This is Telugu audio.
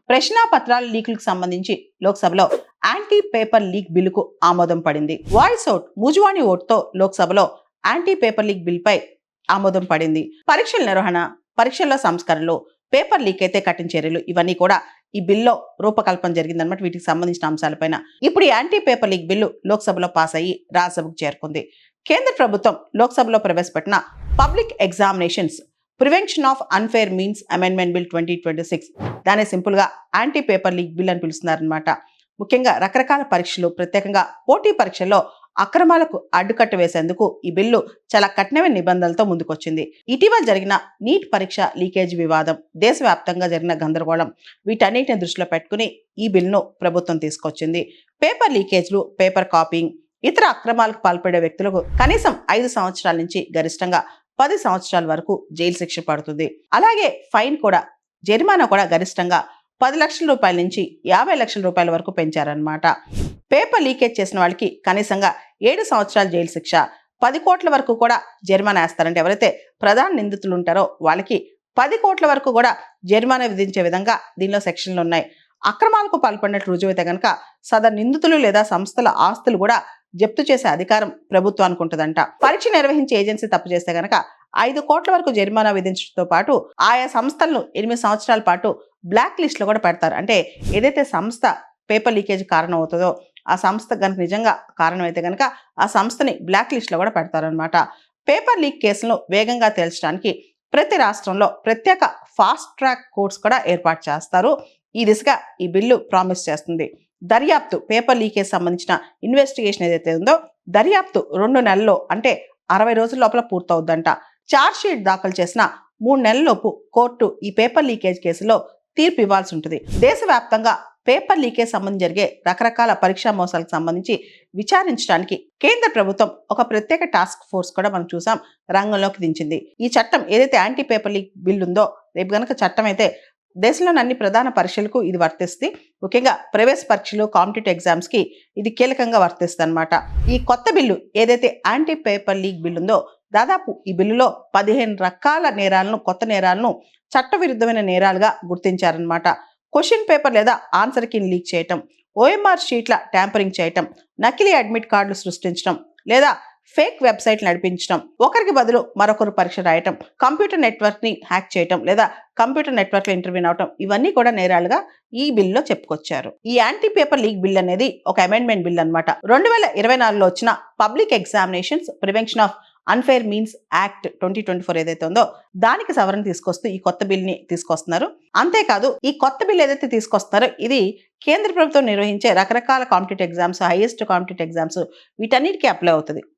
ప్రశ్నాపత్రాల లీకులకు సంబంధించి లోక్సభలో యాంటీ పేపర్ లీక్ బిల్లుకు ఆమోదం పడింది. వాయిస్ అవుట్ ముజువాణి ఓటుతో లోక్సభలో యాంటీ పేపర్ లీక్ బిల్పై ఆమోదం పడింది. పరీక్షల నిర్వహణ, పరీక్షల్లో సంస్కరణలు, పేపర్ లీక్ అయితే కఠిన చర్యలు, ఇవన్నీ కూడా ఈ బిల్లో రూపకల్పన జరిగిందన్నమాట. వీటికి సంబంధించిన అంశాలపైన ఇప్పుడు ఈ యాంటీ పేపర్ లీక్ బిల్లు లోక్సభలో పాస్ అయ్యి రాజ్యసభకు చేరుకుంది. కేంద్ర ప్రభుత్వం లోక్సభలో ప్రవేశపెట్టిన public examinations prevention of unfair means amendment bill 2026, దాన్ని సింపుల్ గా యాంటీ పేపర్ లీక్ బిల్ అని పిలుస్తున్నారనమాట. ముఖ్యంగా రకరకాల పరీక్షలు, ప్రత్యేకంగా పోటీ పరీక్షల్లో అక్రమాలకు అడ్డుకట్ట వేసేందుకు ఈ బిల్లు చాలా కఠినమైన నిబంధనలతో ముందుకొచ్చింది. ఇటీవల జరిగిన నీట్ పరీక్ష లీకేజ్ వివాదం, దేశవ్యాప్తంగా జరిగిన గందరగోళం, వీటన్నిటిని దృష్టిలో పెట్టుకుని ఈ బిల్లును ప్రభుత్వం తీసుకొచ్చింది. పేపర్ లీకేజ్లు, పేపర్ కాపీయింగ్, ఇతర అక్రమాలకు పాల్పడే వ్యక్తులకు కనీసం 5 సంవత్సరాల నుంచి గరిష్టంగా 10 సంవత్సరాల వరకు జైలు శిక్ష పడుతుంది. అలాగే ఫైన్ కూడా, జరిమానా కూడా గరిష్టంగా 10 లక్షల రూపాయల నుంచి 50 లక్షల రూపాయల వరకు పెంచారన్నమాట. పేపర్ లీకేజ్ చేసిన వాళ్ళకి కనీసంగా 7 సంవత్సరాల జైలు శిక్ష, 10 కోట్ల వరకు కూడా జరిమానా వేస్తారంటే ఎవరైతే ప్రధాన నిందితులు ఉంటారో వాళ్ళకి 10 కోట్ల వరకు కూడా జరిమానా విధించే విధంగా దీనిలో సెక్షన్లు ఉన్నాయి. అక్రమాలకు పాల్పడినట్లు రుజువైతే కనుక సదరు నిందితులు లేదా సంస్థల ఆస్తులు కూడా జప్తు చేసే అధికారం ప్రభుత్వానికి ఉంటుందంట. పరీక్ష నిర్వహించే ఏజెన్సీ తప్పు చేస్తే కనుక 5 కోట్ల వరకు జరిమానా విధించడంతో పాటు ఆయా సంస్థలను 8 సంవత్సరాల పాటు బ్లాక్ లిస్ట్ లో కూడా పెడతారు. అంటే ఏదైతే సంస్థ పేపర్ లీకేజ్ కారణం అవుతుందో ఆ సంస్థ కనుక నిజంగా కారణం అయితే కనుక ఆ సంస్థని బ్లాక్ లిస్ట్ లో కూడా పెడతారనమాట. పేపర్ లీక్ కేసులను వేగంగా తేల్చడానికి ప్రతి రాష్ట్రంలో ప్రత్యేక ఫాస్ట్ ట్రాక్ కోర్ట్స్ కూడా ఏర్పాటు చేస్తారు. ఈ దిశగా ఈ బిల్లు ప్రామిస్ చేస్తుంది. దర్యాప్తు, పేపర్ లీకేజ్ సంబంధించిన ఇన్వెస్టిగేషన్ ఏదైతే ఉందో దర్యాప్తు 2 నెలల్లో అంటే 60 రోజుల లోపల పూర్తవుద్దంట. ఛార్జ్ షీట్ దాఖలు చేసిన 3 నెలలలోపు కోర్టు ఈ పేపర్ లీకేజ్ కేసులో తీర్పు ఇవ్వాల్సి ఉంటుంది. దేశవ్యాప్తంగా పేపర్ లీకేజ్ సంబంధించి జరిగే రకరకాల పరీక్షా మోసాలకు సంబంధించి విచారించడానికి కేంద్ర ప్రభుత్వం ఒక ప్రత్యేక టాస్క్ ఫోర్స్ కూడా మనం చూసాం రంగంలోకి దించింది. ఈ చట్టం ఏదైతే యాంటీ పేపర్ లీక్ బిల్ ఉందో, రేపు గనక చట్టం అయితే దేశంలోని అన్ని ప్రధాన పరీక్షలకు ఇది వర్తిస్తుంది. ముఖ్యంగా ప్రవేశ పరీక్షలు, కాంపిటేటివ్ ఎగ్జామ్స్ కి ఇది కీలకంగా వర్తిస్తుంది అనమాట. ఈ కొత్త బిల్లు ఏదైతే యాంటీ పేపర్ లీక్ బిల్ ఉందో దాదాపు ఈ బిల్లులో 15 రకాల నేరాలను, కొత్త నేరాలను చట్టవిరుద్ధమైన నేరాలుగా గుర్తించారనమాట. క్వశ్చన్ పేపర్ లేదా ఆన్సర్ కి లీక్ చేయటం, ఓఎంఆర్ షీట్ల ట్యాంపరింగ్ చేయటం, నకిలీ అడ్మిట్ కార్డులు సృష్టించడం లేదా ఫేక్ వెబ్సైట్ నడిపించడం, ఒకరికి బదులు మరొకరు పరీక్ష రాయటం, కంప్యూటర్ నెట్వర్క్ ని హ్యాక్ చేయటం లేదా కంప్యూటర్ నెట్వర్క్ లో ఇంటర్వ్యూ అవటం, ఇవన్నీ కూడా నేరాలుగా ఈ బిల్లో చెప్పుకొచ్చారు. ఈ యాంటీ పేపర్ లీక్ బిల్ అనేది ఒక అమెండ్మెంట్ బిల్ అనమాట. 2024లో వచ్చిన public examinations prevention of unfair means act 2024 ఏదైతే ఉందో దానికి సవరణ తీసుకొస్తూ ఈ కొత్త బిల్ ని తీసుకొస్తున్నారు. అంతేకాదు ఈ కొత్త బిల్ ఏదైతే తీసుకొస్తున్నారో ఇది కేంద్ర ప్రభుత్వం నిర్వహించే రకరకాల competitive exams, highest competitive exams, వీటన్నిటికీ అప్లై అవుతుంది.